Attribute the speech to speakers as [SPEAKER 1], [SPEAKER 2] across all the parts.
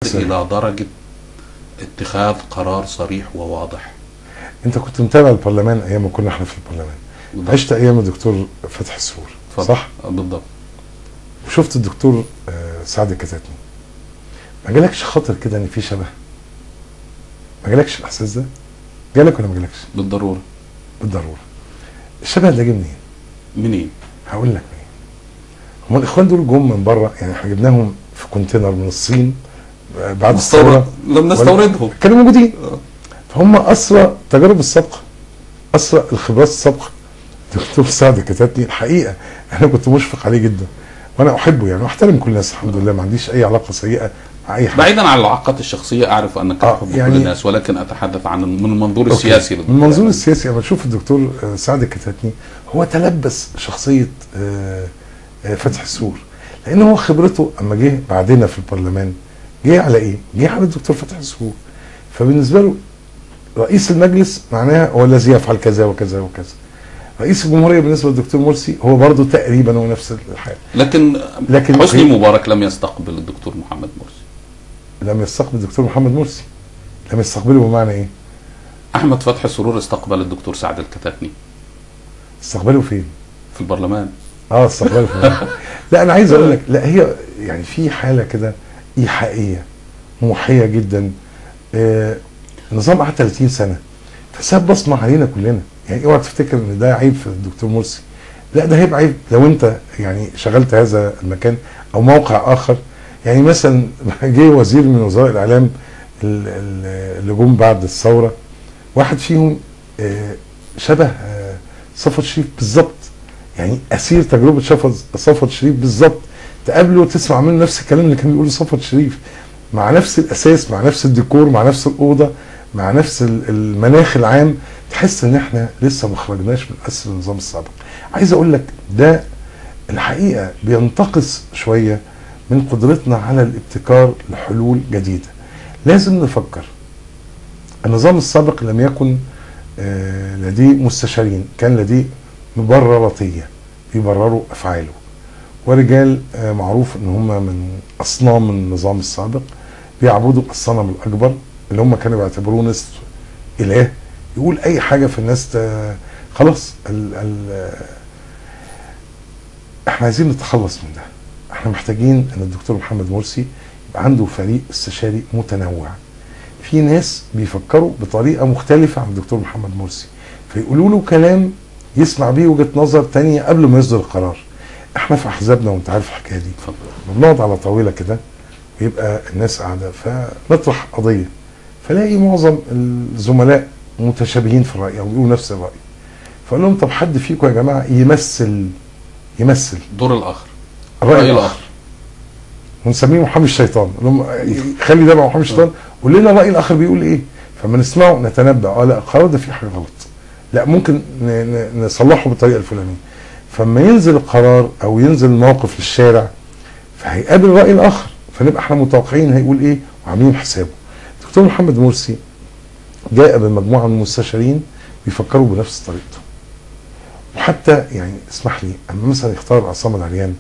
[SPEAKER 1] إلى درجة اتخاذ قرار صريح وواضح.
[SPEAKER 2] انت كنت متابع البرلمان ايام ما كنا احنا في البرلمان، عشت ايام الدكتور فتحي السرور صح؟
[SPEAKER 1] بالضبط.
[SPEAKER 2] وشفت الدكتور سعد الكتاتني، ما جالكش خاطر كده ان في شبه؟ ما جالكش الاحساس ده؟ جالك ولا ما جالكش؟
[SPEAKER 1] بالضروره.
[SPEAKER 2] بالضروره. الشبه ده جه منين؟
[SPEAKER 1] منين؟
[SPEAKER 2] هقول لك منين. هم الاخوان دول جم من بره، يعني احنا جبناهم في كونتينر من الصين بعد الثوره،
[SPEAKER 1] لم نستوردهم،
[SPEAKER 2] كانوا موجودين. فهم اسرى التجارب السابقه، اسرى الخبرات السابقه. دكتور سعد الكتاتني الحقيقه انا كنت مشفق عليه جدا، وانا احبه يعني واحترم كل الناس الحمد لله، ما عنديش اي علاقه سيئه مع اي حد.
[SPEAKER 1] بعيدا عن العلاقات الشخصيه اعرف انك تحب يعني كل الناس، ولكن اتحدث عن من المنظور السياسي.
[SPEAKER 2] من المنظور السياسي انا بشوف الدكتور سعد الكتاتني هو تلبس شخصيه فتحي السرور، لان هو خبرته اما جه بعدنا في البرلمان جه على ايه؟ جه على الدكتور فتحي السرور. فبالنسبه له رئيس المجلس معناها هو الذي يفعل كذا وكذا وكذا. رئيس الجمهوريه بالنسبه للدكتور مرسي هو برضه تقريبا هو نفس الحال.
[SPEAKER 1] لكن حسني مبارك لم يستقبل الدكتور محمد مرسي.
[SPEAKER 2] لم يستقبل الدكتور محمد مرسي. لم يستقبله بمعنى ايه؟
[SPEAKER 1] احمد فتحي السرور استقبل الدكتور سعد الكتاتني.
[SPEAKER 2] استقبله فين؟
[SPEAKER 1] في البرلمان.
[SPEAKER 2] استقبله في البرلمان. لا انا عايز اقول لك، لا هي يعني في حاله كده ايحائيه موحيه جدا. النظام قعد 30 سنه فساب بصمه علينا كلنا، يعني اوعى تفتكر ان ده عيب في الدكتور مرسي، لا ده هيبقى عيب لو انت يعني شغلت هذا المكان او موقع اخر. يعني مثلا جه وزير من وزراء الاعلام اللي جم بعد الثوره، واحد فيهم شبه صفوت شريف بالظبط، يعني اسير تجربه صفوت شريف بالظبط. تقابله تسمع منه نفس الكلام اللي كان بيقوله صفوت شريف، مع نفس الاساس، مع نفس الديكور، مع نفس الاوضه، مع نفس المناخ العام. تحس ان احنا لسه ما خرجناش من اسر النظام السابق. عايز اقول لك ده الحقيقه بينتقص شويه من قدرتنا على الابتكار لحلول جديده. لازم نفكر. النظام السابق لم يكن لديه مستشارين، كان لديه مبرراتيه بيبرروا افعاله، ورجال معروف ان هم من اصنام النظام السابق بيعبدوا الصنم الاكبر اللي هم كانوا بيعتبروه نصف اله، يقول اي حاجه في الناس خلاص. احنا عايزين نتخلص من ده. احنا محتاجين ان الدكتور محمد مرسي يبقى عنده فريق استشاري متنوع، في ناس بيفكروا بطريقه مختلفه عن الدكتور محمد مرسي، فيقولوا له كلام يسمع بيه وجهه نظر تانية قبل ما يصدر القرار. احنا في احزابنا وانت عارف الحكايه دي، بنقعد على طاوله كده ويبقى الناس قاعده فنطرح قضيه، فلاقي معظم الزملاء متشابهين في الراي او بيقولوا نفس الراي، فقال لهم طب حد فيكم يا جماعه يمثل
[SPEAKER 1] دور الاخر،
[SPEAKER 2] الراي الاخر، ونسميه محامي الشيطان. خلي ده مع محامي الشيطان، قول لنا الراي الاخر بيقول ايه، فما نسمعه نتنبأ لا القرار ده فيه حاجه غلط، لا ممكن نصلحه بالطريقه الفلانيه. فما ينزل القرار او ينزل الموقف للشارع فهيقابل الراي الاخر، فنبقى احنا متوقعين هيقول ايه وعاملين حسابه. الدكتور محمد مرسي جاء بمجموعه من المستشارين بيفكروا بنفس طريقته، وحتى يعني اسمح لي اما مثلا يختار عصام العريان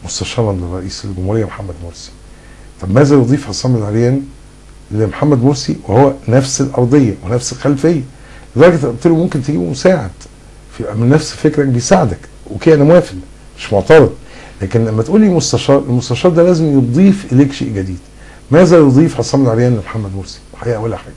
[SPEAKER 2] مستشارا لرئيس الجمهوريه محمد مرسي، طب ماذا يضيف عصام العريان لمحمد مرسي وهو نفس الارضيه ونفس الخلفيه؟ لدرجه قلت له ممكن تجيبه مساعد من نفس فكرك بيساعدك، اوكي انا موافق مش معترض، لكن لما تقول لي مستشار، المستشار ده لازم يضيف اليك شيء جديد. ماذا يضيف عصام العريان لمحمد مرسي؟ الحقيقه ولا حاجه.